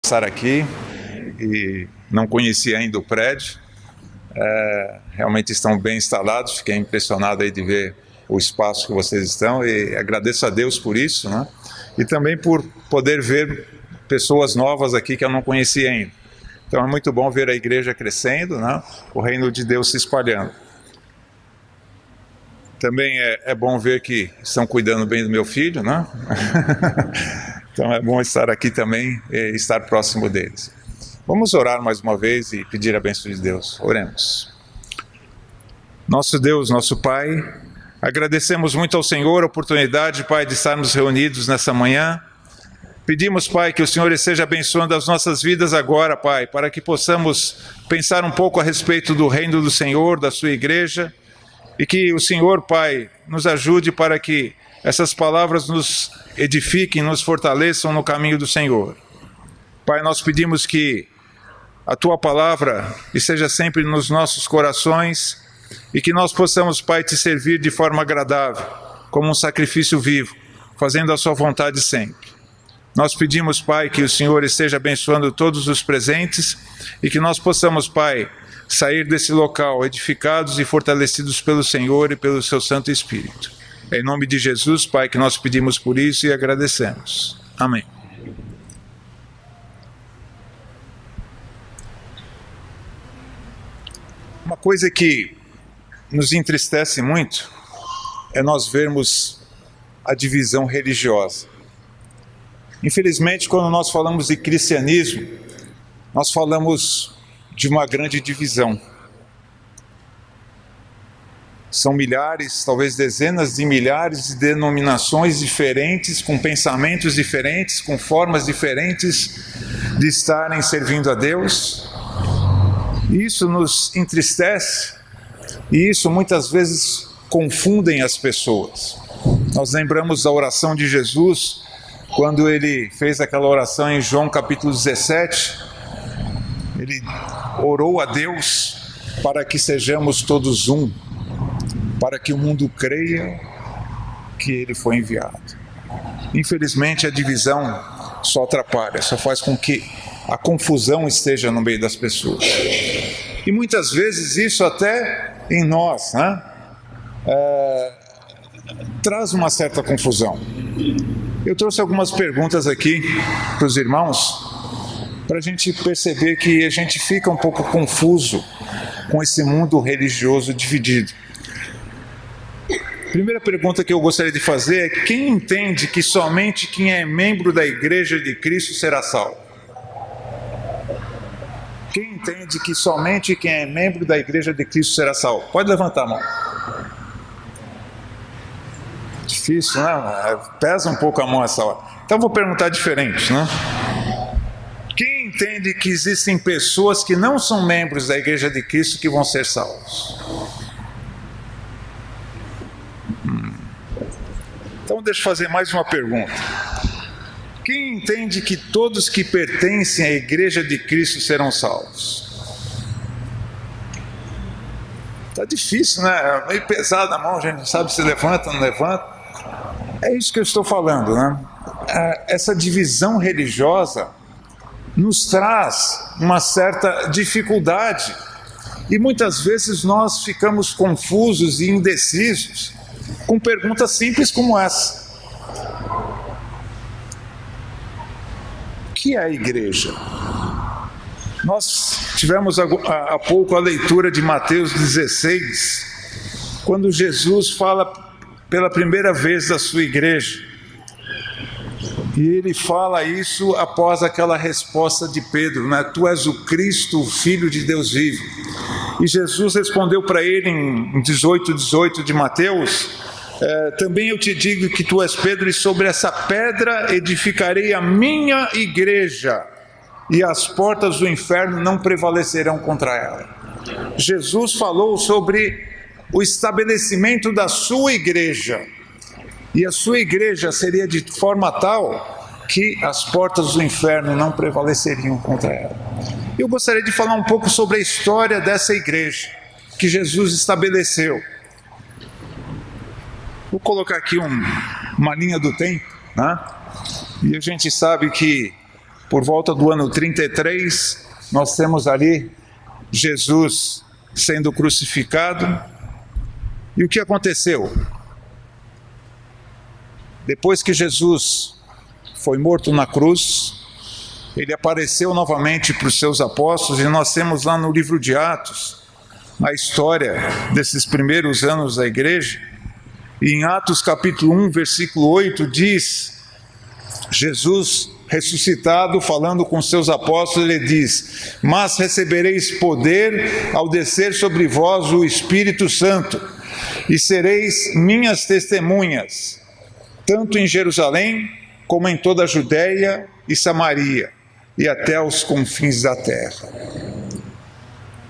Estar aqui e não conhecia ainda o prédio. Realmente estão bem instalados. Fiquei impressionado aí de ver o espaço que vocês estão e agradeço a Deus por isso, né? E também por poder ver pessoas novas aqui que eu não conhecia ainda. Então é muito bom ver a igreja crescendo, né? O reino de Deus se espalhando. Também é bom ver que estão cuidando bem do meu filho, né? Então é bom estar aqui também e estar próximo deles. Vamos orar mais uma vez e pedir a bênção de Deus. Oremos. Nosso Deus, nosso Pai, agradecemos muito ao Senhor a oportunidade, Pai, de estarmos reunidos nessa manhã. Pedimos, Pai, que o Senhor esteja abençoando as nossas vidas agora, Pai, para que possamos pensar um pouco a respeito do reino do Senhor, da sua igreja, e que o Senhor, Pai, nos ajude para que essas palavras nos edifiquem, nos fortaleçam no caminho do Senhor. Pai, nós pedimos que a Tua palavra esteja sempre nos nossos corações e que nós possamos, Pai, Te servir de forma agradável, como um sacrifício vivo, fazendo a Sua vontade sempre. Nós pedimos, Pai, que o Senhor esteja abençoando todos os presentes e que nós possamos, Pai, sair desse local edificados e fortalecidos pelo Senhor e pelo Seu Santo Espírito. Em nome de Jesus, Pai, que nós pedimos por isso e agradecemos. Amém. Uma coisa que nos entristece muito é nós vermos a divisão religiosa. Infelizmente, quando nós falamos de cristianismo, nós falamos de uma grande divisão. São milhares, talvez dezenas de milhares de denominações diferentes, com pensamentos diferentes, com formas diferentes de estarem servindo a Deus. Isso nos entristece e isso muitas vezes confundem as pessoas. Nós lembramos da oração de Jesus, quando ele fez aquela oração em João capítulo 17, ele orou a Deus para que sejamos todos um, para que o mundo creia que ele foi enviado. Infelizmente a divisão só atrapalha, só faz com que a confusão esteja no meio das pessoas. E muitas vezes isso até em nós, né? Traz uma certa confusão. Eu trouxe algumas perguntas aqui para os irmãos, para a gente perceber que a gente fica um pouco confuso com esse mundo religioso dividido. Primeira pergunta que eu gostaria de fazer é: quem entende que somente quem é membro da Igreja de Cristo será salvo? Quem entende que somente quem é membro da Igreja de Cristo será salvo? Pode levantar a mão. Difícil, né? Pesa um pouco a mão essa hora. Então vou perguntar diferente, né? Quem entende que existem pessoas que não são membros da Igreja de Cristo que vão ser salvos? Então deixa eu fazer mais uma pergunta. Quem entende que todos que pertencem à Igreja de Cristo serão salvos? Está difícil, né? É meio pesado a mão, a gente não sabe se levanta ou não levanta. É isso que eu estou falando, né? Essa divisão religiosa nos traz uma certa dificuldade e muitas vezes nós ficamos confusos e indecisos com perguntas simples como essa: o que é a igreja? Nós tivemos há pouco a leitura de Mateus 16, quando Jesus fala pela primeira vez da sua igreja. E ele fala isso após aquela resposta de Pedro, né? Tu és o Cristo, o Filho de Deus vivo. E Jesus respondeu para ele em 18 de Mateus: também eu te digo que tu és Pedro, e sobre essa pedra edificarei a minha igreja, e as portas do inferno não prevalecerão contra ela. Jesus falou sobre o estabelecimento da sua igreja, e a sua igreja seria de forma tal que as portas do inferno não prevaleceriam contra ela. Eu gostaria de falar um pouco sobre a história dessa igreja que Jesus estabeleceu. Vou colocar aqui uma linha do tempo, né? E a gente sabe que por volta do ano 33, nós temos ali Jesus sendo crucificado. E o que aconteceu? Depois que Jesus foi morto na cruz, ele apareceu novamente para os seus apóstolos, e nós temos lá no livro de Atos a história desses primeiros anos da igreja. E em Atos capítulo 1, versículo 8, diz, Jesus ressuscitado, falando com seus apóstolos, ele diz: mas recebereis poder ao descer sobre vós o Espírito Santo, e sereis minhas testemunhas, tanto em Jerusalém, como em toda a Judéia e Samaria, e até os confins da terra.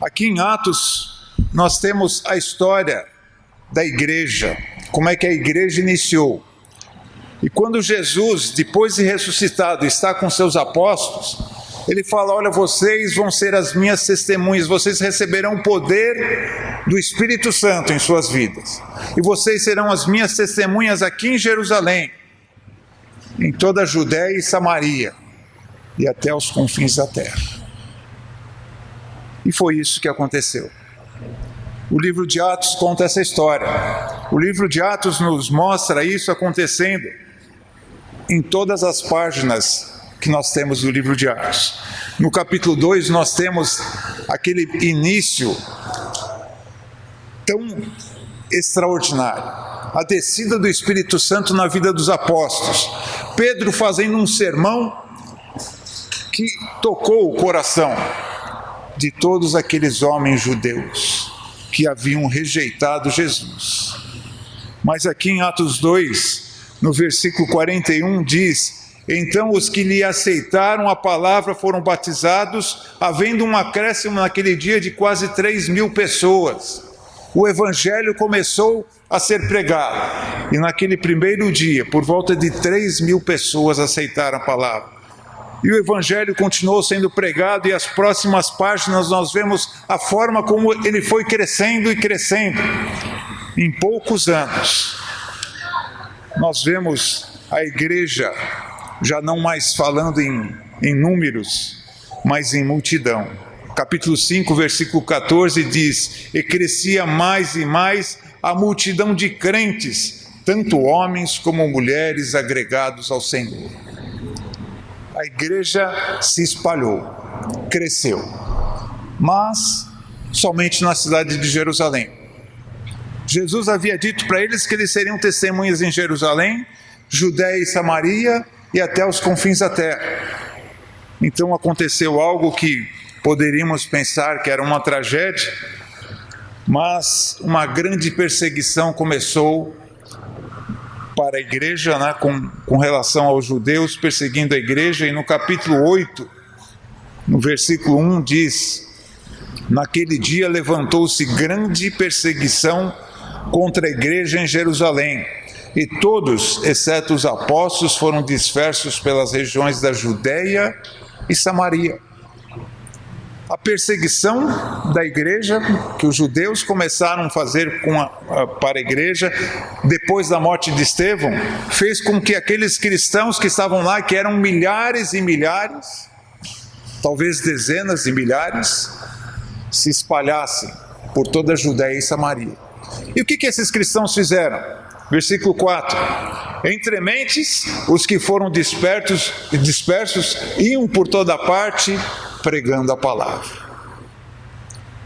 Aqui em Atos, nós temos a história da igreja, como é que a igreja iniciou. E quando Jesus, depois de ressuscitado, está com seus apóstolos, ele fala: olha, vocês vão ser as minhas testemunhas, vocês receberão o poder do Espírito Santo em suas vidas, e vocês serão as minhas testemunhas aqui em Jerusalém, em toda a Judéia e Samaria, e até os confins da terra. E foi isso que aconteceu. O livro de Atos conta essa história. O livro de Atos nos mostra isso acontecendo em todas as páginas que nós temos do livro de Atos. No capítulo 2 nós temos aquele início tão extraordinário, a descida do Espírito Santo na vida dos apóstolos. Pedro fazendo um sermão que tocou o coração de todos aqueles homens judeus que haviam rejeitado Jesus. Mas aqui em Atos 2, no versículo 41, diz: então os que lhe aceitaram a palavra foram batizados, havendo um acréscimo naquele dia de quase 3.000 pessoas. O evangelho começou a ser pregado, e naquele primeiro dia, por volta de 3.000 pessoas aceitaram a palavra. E o evangelho continuou sendo pregado, e as próximas páginas nós vemos a forma como ele foi crescendo e crescendo. Em poucos anos, nós vemos a igreja já não mais falando em números, mas em multidão. Capítulo 5, versículo 14 diz: e crescia mais e mais a multidão de crentes, tanto homens como mulheres agregados ao Senhor. A igreja se espalhou, cresceu, mas somente na cidade de Jerusalém. Jesus havia dito para eles que eles seriam testemunhas em Jerusalém, Judéia e Samaria e até os confins da terra. Então aconteceu algo que poderíamos pensar que era uma tragédia, mas uma grande perseguição começou para a igreja, né, com relação aos judeus, perseguindo a igreja. E no capítulo 8, no versículo 1 diz: naquele dia levantou-se grande perseguição contra a igreja em Jerusalém, e todos, exceto os apóstolos, foram dispersos pelas regiões da Judéia e Samaria. A perseguição da igreja, que os judeus começaram a fazer para a igreja, depois da morte de Estevão, fez com que aqueles cristãos que estavam lá, que eram milhares e milhares, talvez dezenas de milhares, se espalhassem por toda a Judéia e Samaria. E o que esses cristãos fizeram? Versículo 4: entre mentes, os que foram dispersos iam por toda parte pregando a palavra.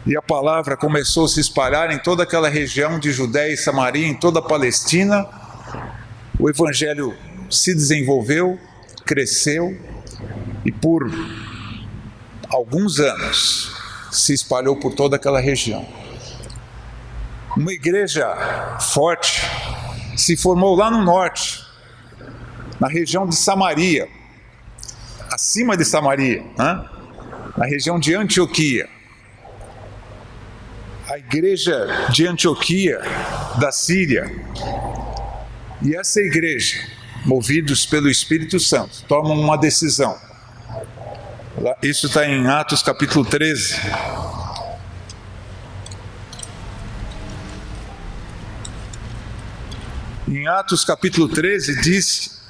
E a palavra começou a se espalhar em toda aquela região de Judéia e Samaria, em toda a Palestina. O evangelho se desenvolveu, cresceu, e por alguns anos se espalhou por toda aquela região. Uma igreja forte se formou lá no norte, na região de Samaria, acima de Samaria, né? Na região de Antioquia. A igreja de Antioquia, da Síria. E essa igreja, movidos pelo Espírito Santo, tomam uma decisão. Isso está em Atos capítulo 13. Em Atos capítulo 13 diz: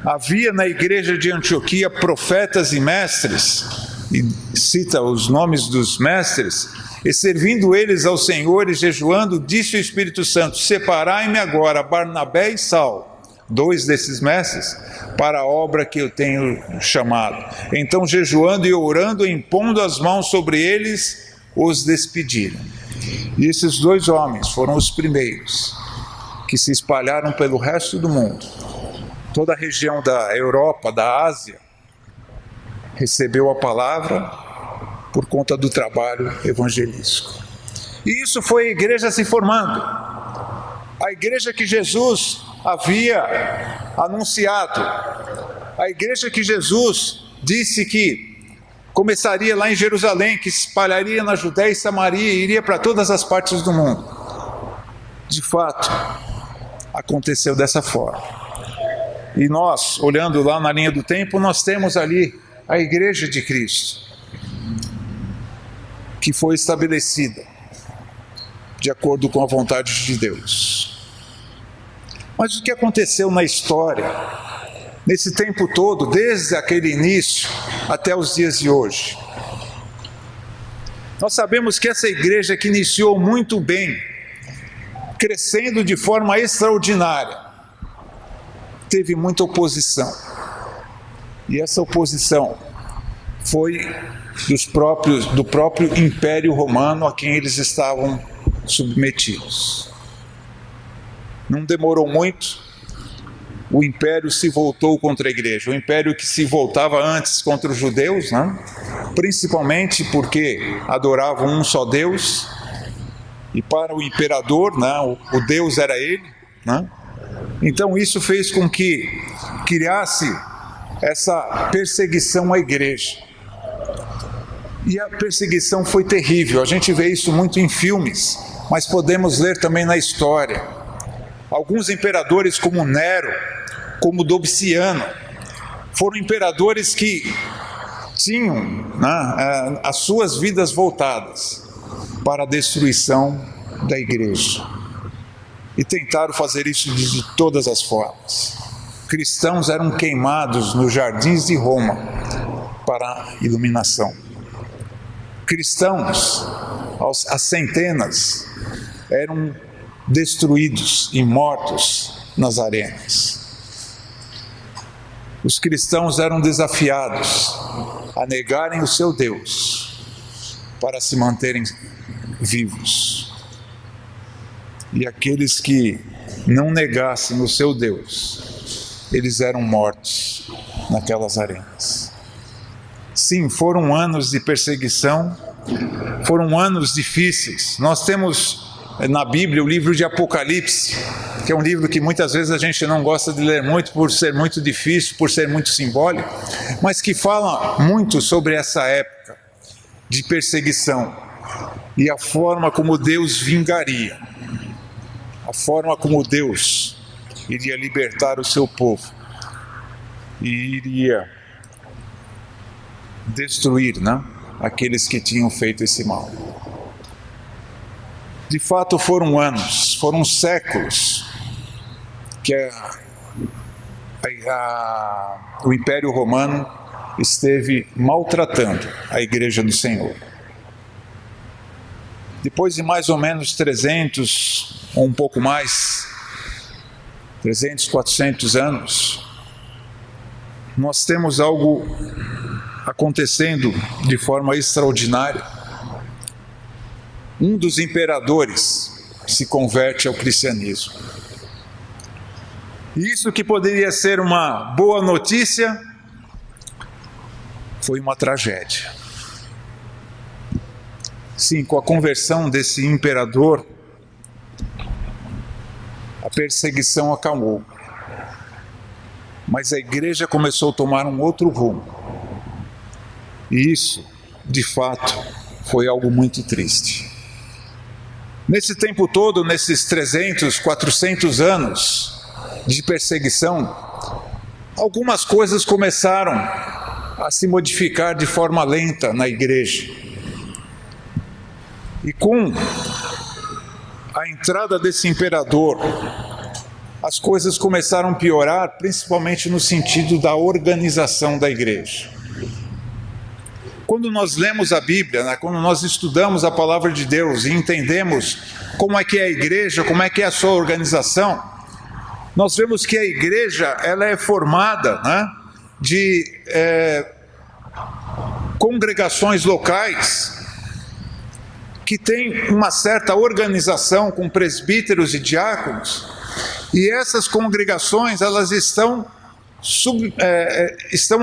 havia na igreja de Antioquia profetas e mestres, e cita os nomes dos mestres, e servindo eles ao Senhor e jejuando, disse o Espírito Santo: separai-me agora Barnabé e Saulo, 2 desses mestres, para a obra que eu tenho chamado. Então, jejuando e orando, impondo as mãos sobre eles, os despediram. E esses 2 homens foram os primeiros que se espalharam pelo resto do mundo. Toda a região da Europa, da Ásia, recebeu a palavra por conta do trabalho evangelístico. E isso foi a igreja se formando. A igreja que Jesus havia anunciado. A igreja que Jesus disse que começaria lá em Jerusalém, que se espalharia na Judéia e Samaria e iria para todas as partes do mundo. De fato, aconteceu dessa forma. E nós, olhando lá na linha do tempo, nós temos ali a igreja de Cristo, que foi estabelecida de acordo com a vontade de Deus. Mas o que aconteceu na história, nesse tempo todo, desde aquele início até os dias de hoje? Nós sabemos que essa igreja que iniciou muito bem, crescendo de forma extraordinária, teve muita oposição. E essa oposição foi do próprio Império Romano a quem eles estavam submetidos. Não demorou muito, o Império se voltou contra a igreja. O Império que se voltava antes contra os judeus, né? Principalmente porque adoravam um só Deus, e para o imperador, né, o Deus era ele, né? Então isso fez com que criasse essa perseguição à igreja. E a perseguição foi terrível. A gente vê isso muito em filmes, mas podemos ler também na história. Alguns imperadores como Nero, como Domiciano, foram imperadores que tinham, né, as suas vidas voltadas para a destruição da igreja. E tentaram fazer isso de todas as formas. Cristãos eram queimados nos jardins de Roma para a iluminação. Cristãos, às centenas, eram destruídos e mortos nas arenas. Os cristãos eram desafiados a negarem o seu Deus para se manterem vivos. E aqueles que não negassem o seu Deus, eles eram mortos naquelas arenas. Sim, foram anos de perseguição, foram anos difíceis. Nós temos na Bíblia o livro de Apocalipse, que é um livro que muitas vezes a gente não gosta de ler muito, por ser muito difícil, por ser muito simbólico, mas que fala muito sobre essa época de perseguição e a forma como Deus vingaria, a forma como Deus iria libertar o seu povo e iria destruir, né, aqueles que tinham feito esse mal. De fato foram anos, foram séculos que o Império Romano esteve maltratando a Igreja do Senhor. Depois de mais ou menos 300 ou um pouco mais, 300, 400 anos, nós temos algo acontecendo de forma extraordinária. Um dos imperadores se converte ao cristianismo. E isso que poderia ser uma boa notícia, foi uma tragédia. Sim, com a conversão desse imperador, a perseguição acalmou. Mas a igreja começou a tomar um outro rumo. E isso, de fato, foi algo muito triste. Nesse tempo todo, nesses 300, 400 anos de perseguição, algumas coisas começaram a se modificar de forma lenta na igreja. E com a entrada desse imperador as coisas começaram a piorar, principalmente no sentido da organização da igreja. Quando nós lemos a Bíblia, né, quando nós estudamos a palavra de Deus e entendemos como é que é a igreja, como é que é a sua organização, nós vemos que a igreja ela é formada, né, de congregações locais que têm uma certa organização com presbíteros e diáconos, e essas congregações elas estão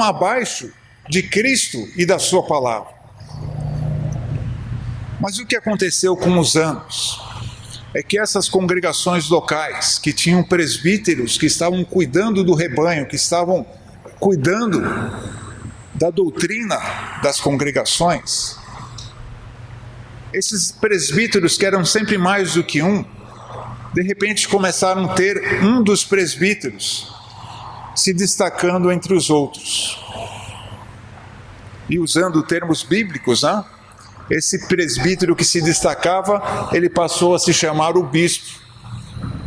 abaixo de Cristo e da sua palavra. Mas o que aconteceu com os anos é que essas congregações locais, que tinham presbíteros que estavam cuidando do rebanho, que estavam cuidando da doutrina das congregações, esses presbíteros, que eram sempre mais do que um, de repente começaram a ter um dos presbíteros se destacando entre os outros. E usando termos bíblicos, né? Esse presbítero que se destacava, ele passou a se chamar o bispo.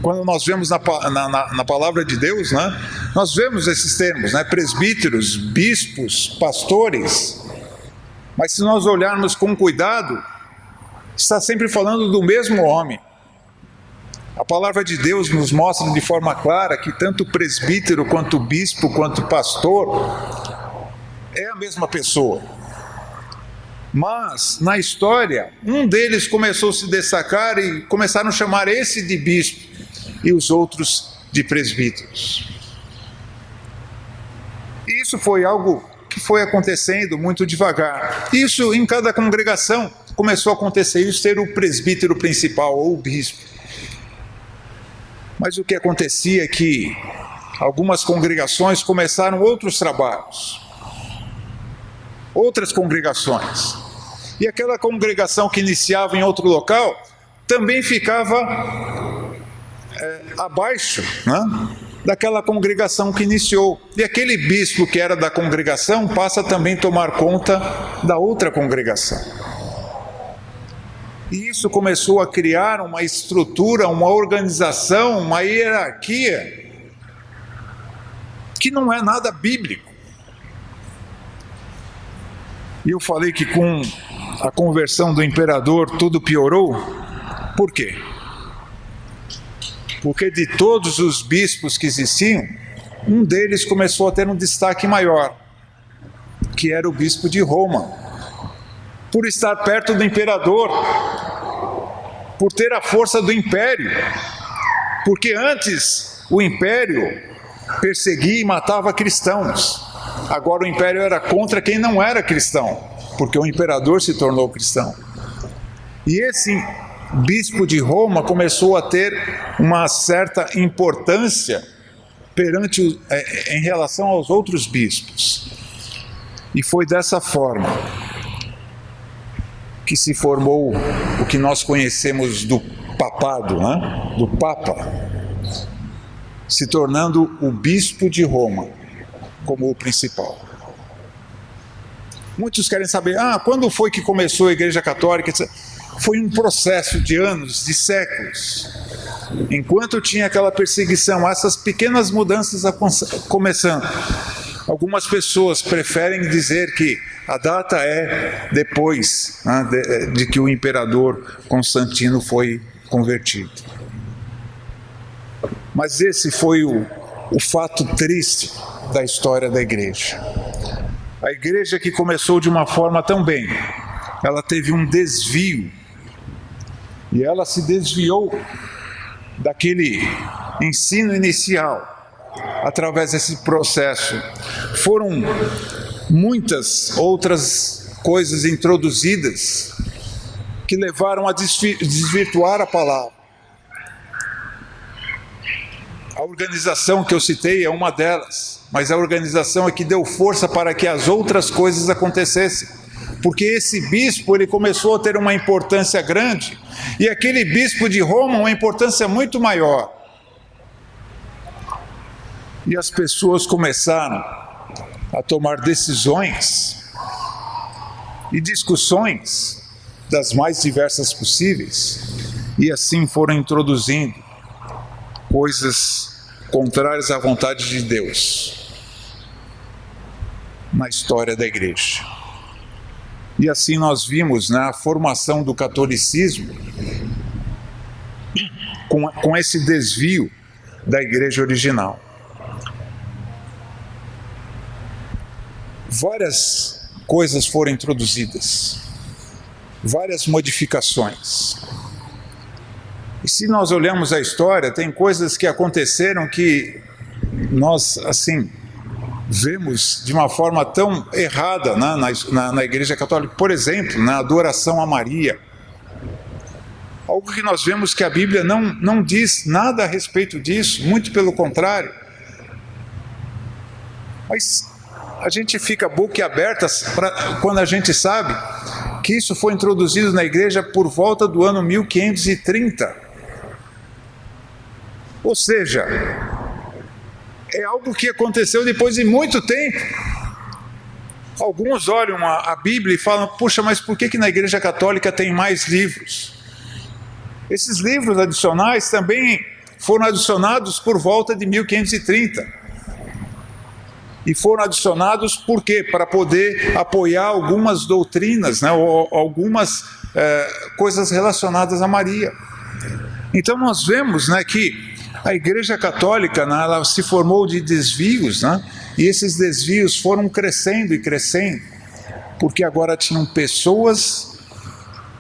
Quando nós vemos na palavra de Deus, né? Nós vemos esses termos, né? Presbíteros, bispos, pastores. Mas se nós olharmos com cuidado, está sempre falando do mesmo homem. A palavra de Deus nos mostra de forma clara que tanto presbítero, quanto bispo, quanto pastor é a mesma pessoa. Mas, na história, um deles começou a se destacar e começaram a chamar esse de bispo e os outros de presbíteros. E isso foi algo que foi acontecendo muito devagar. Isso em cada congregação começou a acontecer, isso ser o presbítero principal ou o bispo. Mas o que acontecia é que algumas congregações começaram outros trabalhos, outras congregações. E aquela congregação que iniciava em outro local também ficava abaixo, né, daquela congregação que iniciou. E aquele bispo que era da congregação passa também a tomar conta da outra congregação. E isso começou a criar uma estrutura, uma organização, uma hierarquia que não é nada bíblico. E eu falei que com a conversão do imperador tudo piorou. Por quê? Porque de todos os bispos que existiam, um deles começou a ter um destaque maior, que era o bispo de Roma, por estar perto do imperador, por ter a força do império, porque antes o império perseguia e matava cristãos. Agora o império era contra quem não era cristão, porque o imperador se tornou cristão. E esse bispo de Roma começou a ter uma certa importância em relação aos outros bispos. E foi dessa forma que se formou o que nós conhecemos do papado, né? Do Papa, se tornando o bispo de Roma como o principal. Muitos querem saber, quando foi que começou a Igreja Católica? Foi um processo de anos, de séculos. Enquanto tinha aquela perseguição, essas pequenas mudanças começando. Algumas pessoas preferem dizer que a data é depois, né, de que o imperador Constantino foi convertido. Mas esse foi o fato triste da história da igreja. A igreja que começou de uma forma tão bem, ela teve um desvio, e ela se desviou daquele ensino inicial, através desse processo. Foram muitas outras coisas introduzidas que levaram a desvirtuar a palavra. A organização que eu citei é uma delas, mas a organização é que deu força para que as outras coisas acontecessem. Porque esse bispo, ele começou a ter uma importância grande, e aquele bispo de Roma uma importância muito maior. E as pessoas começaram a tomar decisões e discussões das mais diversas possíveis, e assim foram introduzindo coisas contrárias à vontade de Deus na história da igreja. E assim nós vimos a formação do catolicismo com esse desvio da igreja original. Várias coisas foram introduzidas, várias modificações. E se nós olhamos a história, tem coisas que aconteceram que nós, assim, vemos de uma forma tão errada na Igreja Católica. Por exemplo, na adoração a Maria. Algo que nós vemos que a Bíblia não diz nada a respeito disso, muito pelo contrário. Mas a gente fica boquiaberta quando a gente sabe que isso foi introduzido na igreja por volta do ano 1530. Ou seja, é algo que aconteceu depois de muito tempo. Alguns olham a Bíblia e falam: puxa, mas por que na Igreja Católica tem mais livros? Esses livros adicionais também foram adicionados por volta de 1530. E foram adicionados por quê? Para poder apoiar algumas doutrinas, ou algumas coisas relacionadas a Maria. Então nós vemos que a Igreja Católica ela se formou de desvios, e esses desvios foram crescendo e crescendo, porque agora tinham pessoas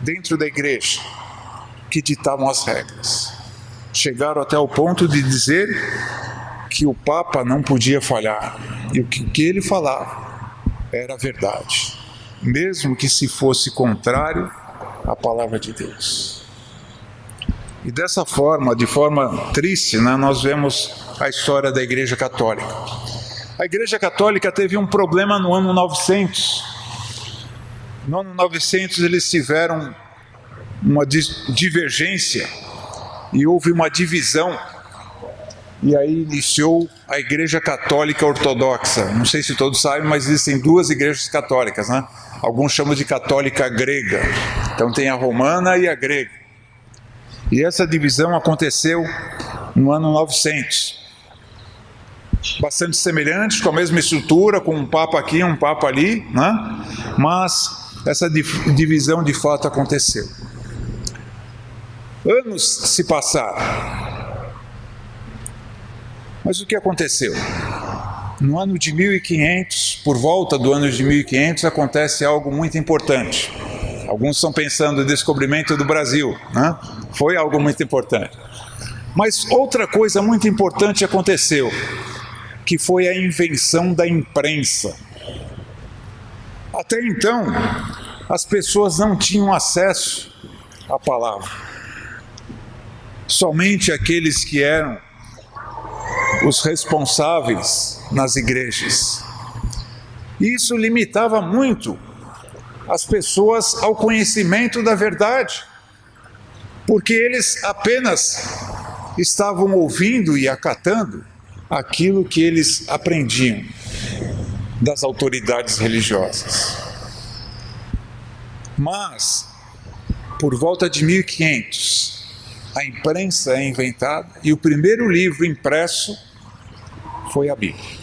dentro da igreja que ditavam as regras. Chegaram até o ponto de dizer que o Papa não podia falhar, e o que ele falava era verdade, mesmo que se fosse contrário à palavra de Deus. E dessa forma, de forma triste, nós vemos a história da Igreja Católica. A Igreja Católica teve um problema no ano 900. No ano 900 eles tiveram uma divergência e houve uma divisão. E aí iniciou a Igreja Católica Ortodoxa. Não sei se todos sabem, mas existem duas igrejas católicas, Alguns chamam de católica grega. Então tem a romana e a grega. E essa divisão aconteceu no ano 900. Bastante semelhante, com a mesma estrutura, com um papa aqui, um papa ali, Mas essa divisão de fato aconteceu. Anos se passaram. Mas o que aconteceu? No ano de 1500, por volta do ano de 1500, acontece algo muito importante. Alguns estão pensando no descobrimento do Brasil, Foi algo muito importante. Mas outra coisa muito importante aconteceu, que foi a invenção da imprensa. Até então, as pessoas não tinham acesso à palavra. Somente aqueles que eram os responsáveis nas igrejas. Isso limitava muito as pessoas ao conhecimento da verdade, porque eles apenas estavam ouvindo e acatando aquilo que eles aprendiam das autoridades religiosas. Mas, por volta de 1500, a imprensa é inventada e o primeiro livro impresso foi a Bíblia.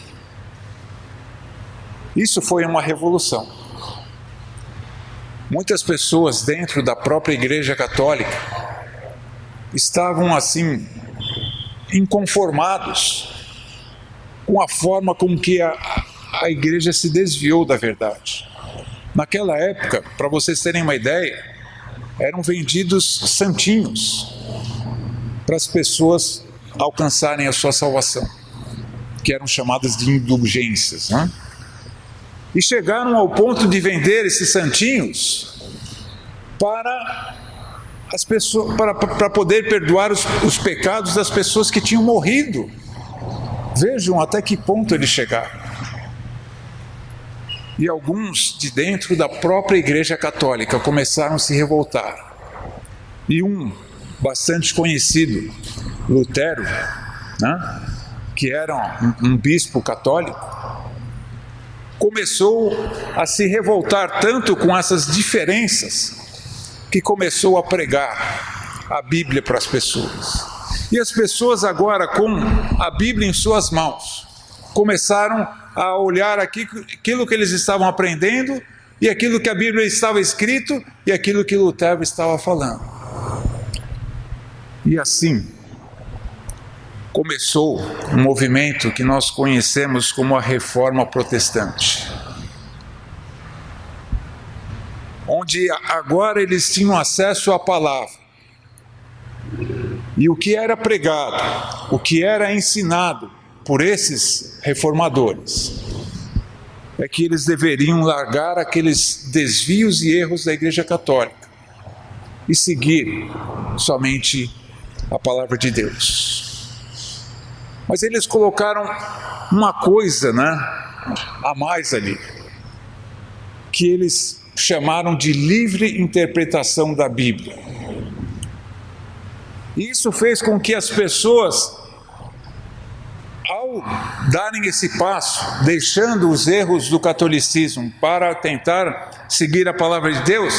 Isso foi uma revolução. Muitas pessoas dentro da própria Igreja Católica estavam assim inconformados com a forma com que a igreja se desviou da verdade. Naquela época, para vocês terem uma ideia, eram vendidos santinhos para as pessoas alcançarem a sua salvação, que eram chamadas de indulgências, E chegaram ao ponto de vender esses santinhos para as pessoas, para poder perdoar os pecados das pessoas que tinham morrido. Vejam até que ponto eles chegaram. E alguns de dentro da própria Igreja Católica começaram a se revoltar. E um bastante conhecido, Lutero, que era um bispo católico, começou a se revoltar tanto com essas diferenças que começou a pregar a Bíblia para as pessoas. E as pessoas agora, com a Bíblia em suas mãos, começaram a olhar aquilo que eles estavam aprendendo e aquilo que a Bíblia estava escrito e aquilo que Lutero estava falando. E assim começou um movimento que nós conhecemos como a Reforma Protestante, onde agora eles tinham acesso à palavra. E o que era pregado, o que era ensinado por esses reformadores, é que eles deveriam largar aqueles desvios e erros da Igreja Católica e seguir somente a palavra de Deus. Mas eles colocaram uma coisa, a mais ali, que eles chamaram de livre interpretação da Bíblia. E isso fez com que as pessoas, ao darem esse passo, deixando os erros do catolicismo para tentar seguir a palavra de Deus,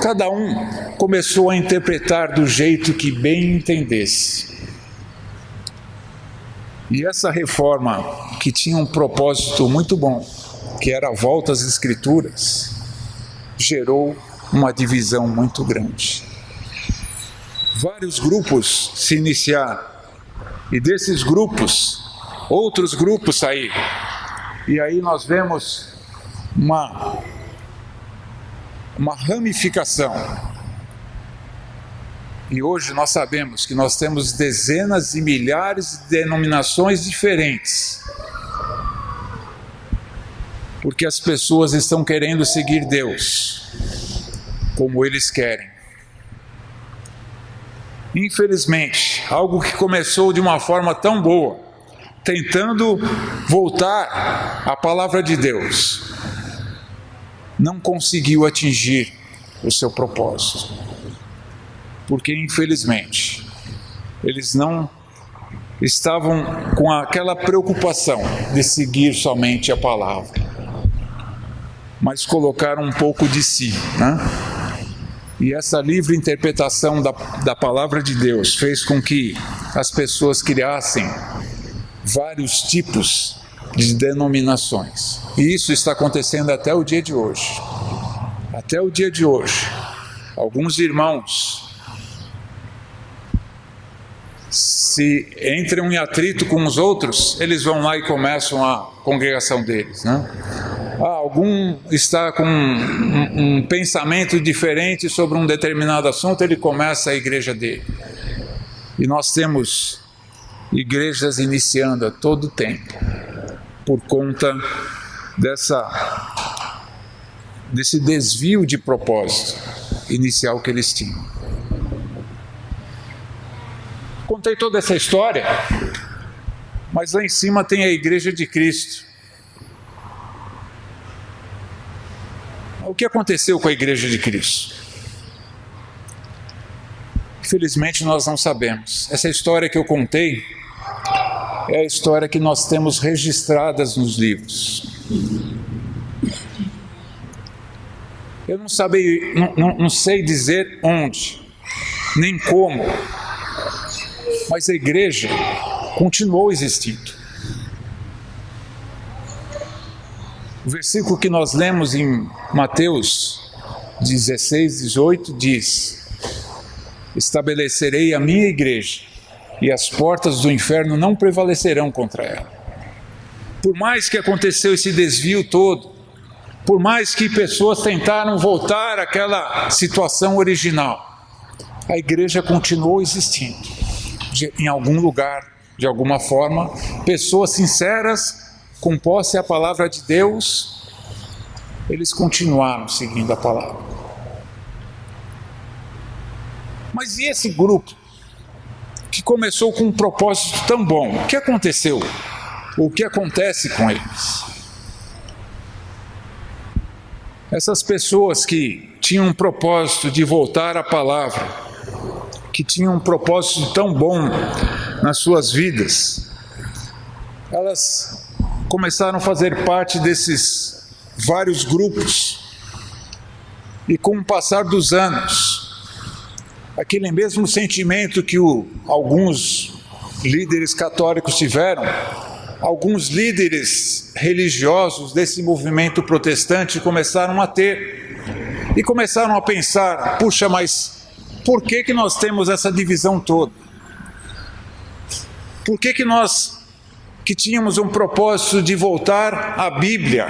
cada um começou a interpretar do jeito que bem entendesse. E essa reforma, que tinha um propósito muito bom, que era a volta às Escrituras, gerou uma divisão muito grande. Vários grupos se iniciaram, e desses grupos, outros grupos saíram. E aí nós vemos uma ramificação. E hoje nós sabemos que nós temos dezenas e milhares de denominações diferentes, porque as pessoas estão querendo seguir Deus como eles querem. Infelizmente, algo que começou de uma forma tão boa, tentando voltar à palavra de Deus, não conseguiu atingir o seu propósito. Porque, infelizmente, eles não estavam com aquela preocupação de seguir somente a palavra, mas colocaram um pouco de si, E essa livre interpretação da palavra de Deus fez com que as pessoas criassem vários tipos de denominações. E isso está acontecendo até o dia de hoje. Até o dia de hoje, alguns irmãos se entram em atrito com os outros, eles vão lá e começam a congregação deles, algum está com um pensamento diferente sobre um determinado assunto, ele começa a igreja dele. E nós temos igrejas iniciando a todo tempo, por conta desse desvio de propósito inicial que eles tinham. Contei toda essa história, mas lá em cima tem a Igreja de Cristo. O que aconteceu com a Igreja de Cristo? Infelizmente nós não sabemos. Essa história que eu contei é a história que nós temos registradas nos livros. Eu não sei dizer onde, nem como, mas a igreja continuou existindo. O versículo que nós lemos em Mateus 16, 18 diz: estabelecerei a minha igreja e as portas do inferno não prevalecerão contra ela. Por mais que aconteceu esse desvio todo, por mais que pessoas tentaram voltar àquela situação original, a igreja continuou existindo. Em algum lugar, de alguma forma, pessoas sinceras, com posse à palavra de Deus, eles continuaram seguindo a palavra. Mas e esse grupo, que começou com um propósito tão bom, o que aconteceu? O que acontece com eles? Essas pessoas que tinham um propósito de voltar à palavra, que tinham um propósito tão bom nas suas vidas, elas começaram a fazer parte desses vários grupos, e com o passar dos anos, aquele mesmo sentimento que alguns líderes católicos tiveram, alguns líderes religiosos desse movimento protestante começaram a ter, e começaram a pensar: puxa, mas por que nós temos essa divisão toda? Por que nós, que tínhamos um propósito de voltar à Bíblia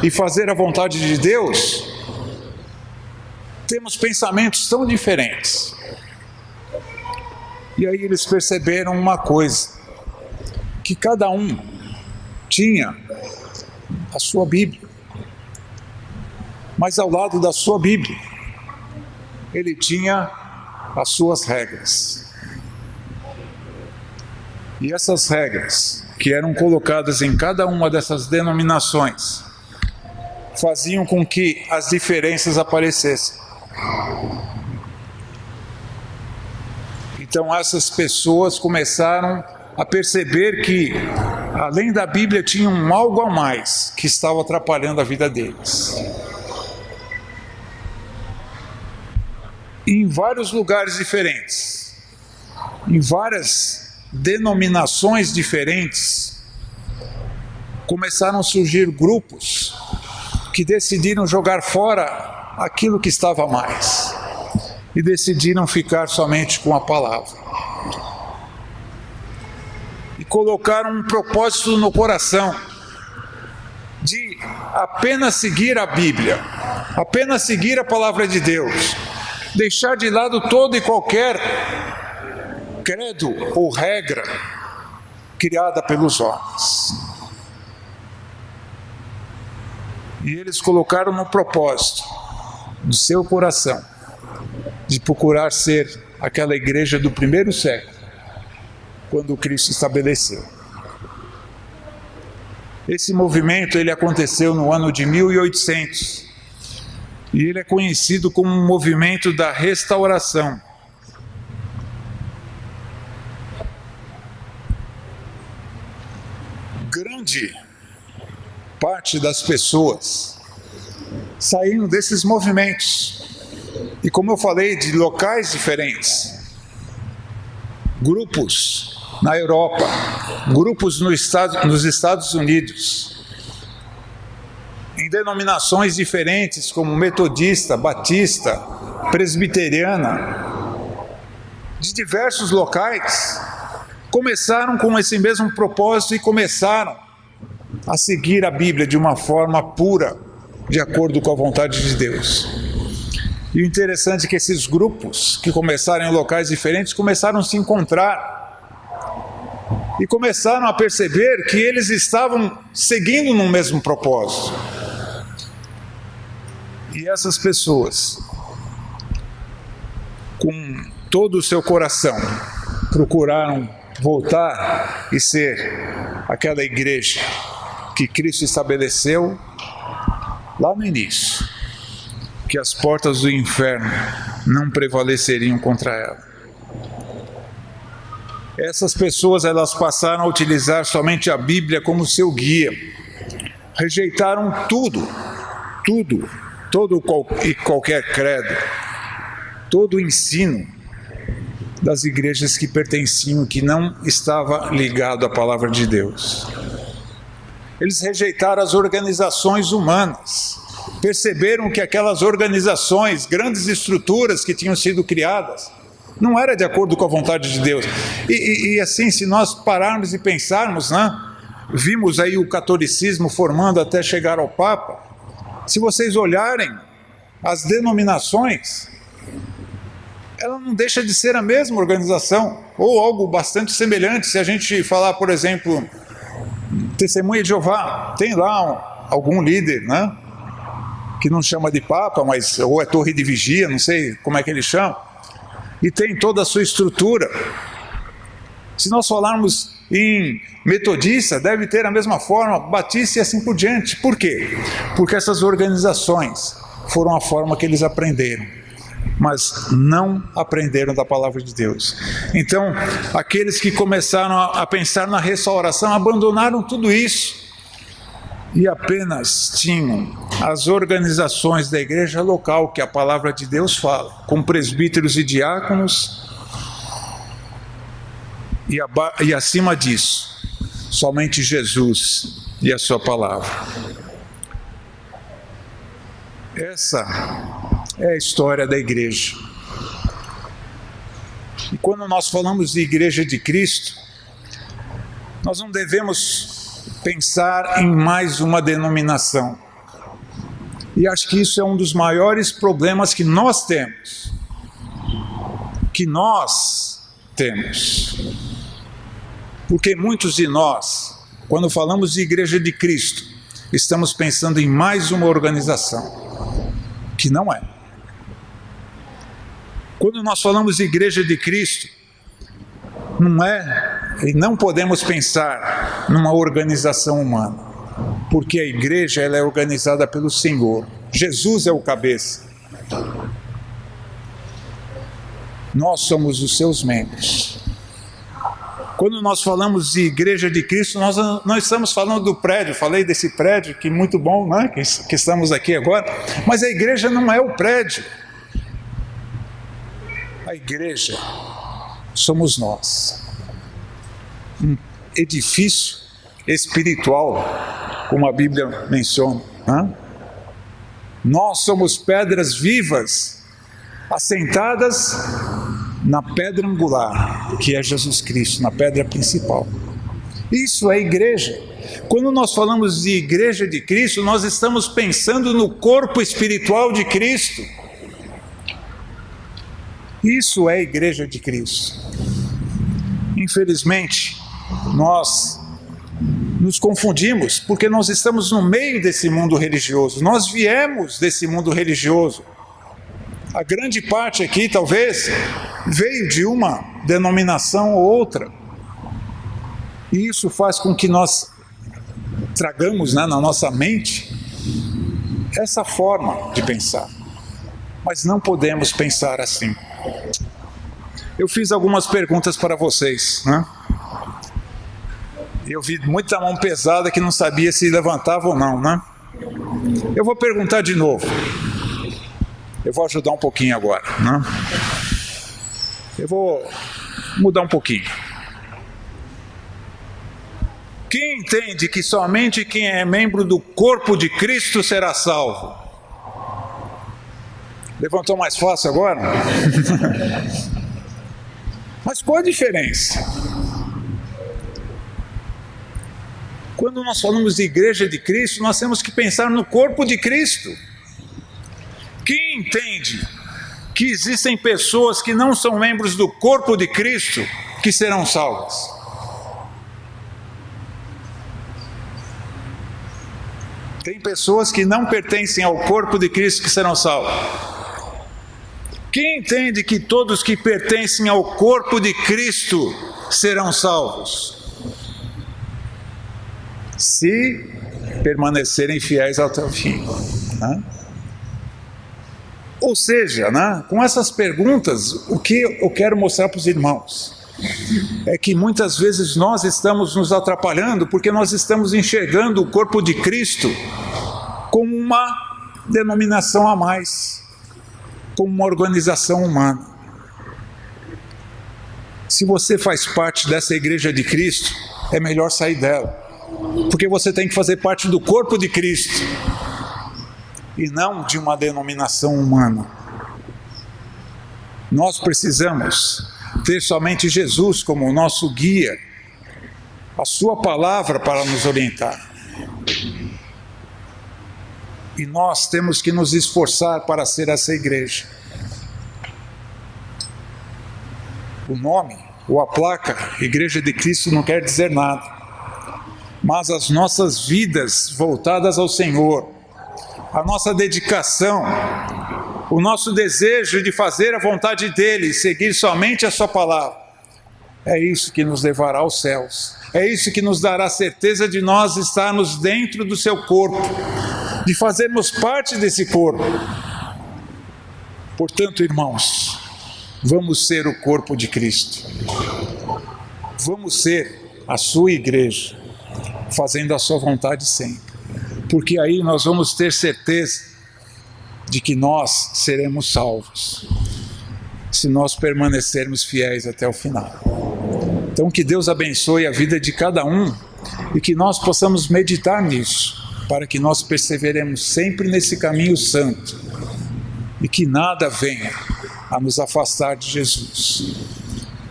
e fazer a vontade de Deus, temos pensamentos tão diferentes? E aí eles perceberam uma coisa, que cada um tinha a sua Bíblia, mas ao lado da sua Bíblia, ele tinha as suas regras. E essas regras, que eram colocadas em cada uma dessas denominações, faziam com que as diferenças aparecessem. Então essas pessoas começaram a perceber que, além da Bíblia, tinha algo a mais que estava atrapalhando a vida deles. E em vários lugares diferentes, em várias denominações diferentes, começaram a surgir grupos que decidiram jogar fora aquilo que estava a mais e decidiram ficar somente com a palavra. E colocaram um propósito no coração de apenas seguir a Bíblia, apenas seguir a palavra de Deus, deixar de lado todo e qualquer credo ou regra criada pelos homens. E eles colocaram no propósito do seu coração de procurar ser aquela igreja do primeiro século, quando Cristo estabeleceu. Esse movimento ele aconteceu no ano de 1800 e ele é conhecido como um movimento da restauração. Grande parte das pessoas saíram desses movimentos, e como eu falei, de locais diferentes, grupos na Europa, grupos nos Estados Unidos, em denominações diferentes como metodista, batista, presbiteriana, de diversos locais, começaram com esse mesmo propósito e começaram a seguir a Bíblia de uma forma pura, de acordo com a vontade de Deus. E o interessante é que esses grupos, que começaram em locais diferentes, começaram a se encontrar e começaram a perceber que eles estavam seguindo no mesmo propósito. E essas pessoas, com todo o seu coração, procuraram voltar e ser aquela igreja que Cristo estabeleceu lá no início, que as portas do inferno não prevaleceriam contra ela. Essas pessoas, elas passaram a utilizar somente a Bíblia como seu guia, rejeitaram todo e qualquer credo, todo o ensino das igrejas que pertenciam, que não estava ligado à palavra de Deus. Eles rejeitaram as organizações humanas, perceberam que aquelas organizações, grandes estruturas que tinham sido criadas, não era de acordo com a vontade de Deus. E assim, se nós pararmos e pensarmos, né, vimos aí o catolicismo formando até chegar ao Papa. Se vocês olharem as denominações, ela não deixa de ser a mesma organização, ou algo bastante semelhante. Se a gente falar, por exemplo, Testemunha de Jeová, tem lá algum líder, né, que não chama de Papa, mas ou é torre de vigia, não sei como é que ele chama, e tem toda a sua estrutura. Se nós falarmos em metodista, deve ter a mesma forma, batista e assim por diante. Por quê? Porque essas organizações foram a forma que eles aprenderam, mas não aprenderam da palavra de Deus. Então, aqueles que começaram a pensar na restauração, abandonaram tudo isso e apenas tinham as organizações da igreja local, que a palavra de Deus fala, com presbíteros e diáconos, e acima disso, somente Jesus e a sua palavra. Essa é a história da igreja. E quando nós falamos de Igreja de Cristo, nós não devemos pensar em mais uma denominação. E acho que isso é um dos maiores problemas que nós temos. Porque muitos de nós, quando falamos de Igreja de Cristo, estamos pensando em mais uma organização, que não é. Quando nós falamos de Igreja de Cristo, não é, e não podemos pensar numa organização humana, porque a igreja ela é organizada pelo Senhor. Jesus é o cabeça. Nós somos os seus membros. Quando nós falamos de Igreja de Cristo, nós não estamos falando do prédio. Falei desse prédio, que muito bom, né? que estamos aqui agora. Mas a igreja não é o prédio. A igreja somos nós. Um edifício espiritual, como a Bíblia menciona. Né? Nós somos pedras vivas, assentadas na pedra angular, que é Jesus Cristo, na pedra principal. Isso é igreja. Quando nós falamos de Igreja de Cristo, nós estamos pensando no corpo espiritual de Cristo. Isso é a Igreja de Cristo. Infelizmente, nós nos confundimos, porque nós estamos no meio desse mundo religioso. Nós viemos desse mundo religioso. A grande parte aqui, talvez, veio de uma denominação ou outra. E isso faz com que nós tragamos, né, na nossa mente essa forma de pensar. Mas não podemos pensar assim. Eu fiz algumas perguntas para vocês, né? Eu vi muita mão pesada que não sabia se levantava ou não, né? Eu vou perguntar de novo. Eu vou ajudar um pouquinho agora, né? Eu vou mudar um pouquinho. Quem entende que somente quem é membro do corpo de Cristo será salvo? Levantou mais fácil agora? Mas qual a diferença? Quando nós falamos de Igreja de Cristo, nós temos que pensar no corpo de Cristo. Quem entende que existem pessoas que não são membros do corpo de Cristo que serão salvas? Tem pessoas que não pertencem ao corpo de Cristo que serão salvas. Quem entende que todos que pertencem ao corpo de Cristo serão salvos? Se permanecerem fiéis até o fim. Né? Ou seja, né, com essas perguntas, o que eu quero mostrar para os irmãos é que muitas vezes nós estamos nos atrapalhando porque nós estamos enxergando o corpo de Cristo como uma denominação a mais, como uma organização humana. Se você faz parte dessa Igreja de Cristo, é melhor sair dela, porque você tem que fazer parte do corpo de Cristo e não de uma denominação humana. Nós precisamos ter somente Jesus como o nosso guia, a sua palavra para nos orientar. E nós temos que nos esforçar para ser essa igreja. O nome ou a placa Igreja de Cristo não quer dizer nada, mas as nossas vidas voltadas ao Senhor, a nossa dedicação, o nosso desejo de fazer a vontade dEle, seguir somente a sua palavra, é isso que nos levará aos céus, é isso que nos dará certeza de nós estarmos dentro do seu corpo, de fazermos parte desse corpo. Portanto, irmãos, vamos ser o corpo de Cristo, vamos ser a sua igreja, fazendo a sua vontade sempre, porque aí nós vamos ter certeza de que nós seremos salvos, se nós permanecermos fiéis até o final. Então que Deus abençoe a vida de cada um e que nós possamos meditar nisso, para que nós perseveremos sempre nesse caminho santo e que nada venha a nos afastar de Jesus.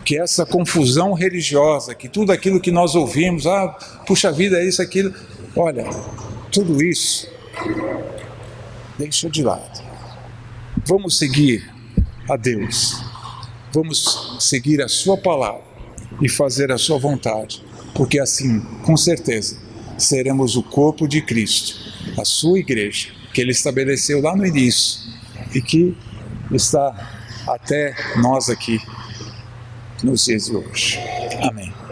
Que essa confusão religiosa, que tudo aquilo que nós ouvimos, puxa vida, é isso, aquilo, olha, tudo isso, deixa de lado. Vamos seguir a Deus, vamos seguir a sua palavra e fazer a sua vontade, porque assim, com certeza, seremos o corpo de Cristo, a sua igreja, que Ele estabeleceu lá no início e que está até nós aqui nos dias de hoje. Amém.